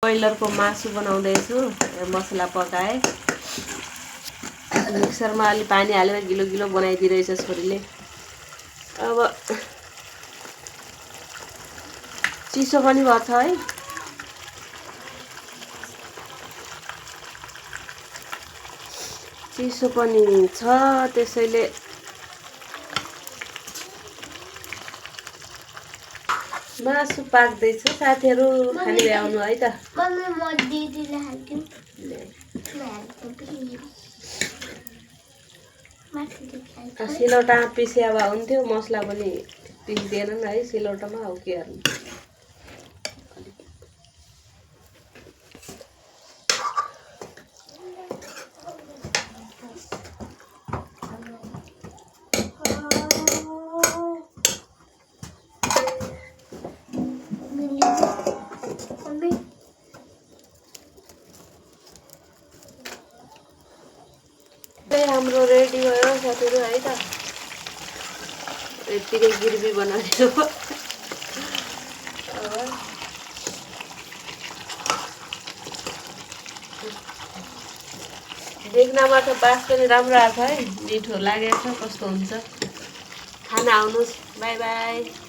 ब्रोइलरको मासु बनाउँदैछु। मसला पकाए, मिक्सरमा अलि पानी हालेर गिलो गिलो बनाइदिरहेछ छोरीले। अब चिसो पनि भर्छ है। चिसो पनि छ, त्यसैले मासु पाक्दैछ। साथीहरू खाने भ्याउनु है त। सिलौटामा पिसे अब हुन्थ्यो, मसला पनि पिस्दिएनन् है सिलौटामा। अब के गर्नु। हाम्रो रेडी भयो साथीहरू है त। यतिकै गिर्बी बनाउने हो। देख्नमा त बास पनि राम्रो आएको छ है, मिठो लागेको छ। कस्तो हुन्छ खाना आउनुहोस्। By by.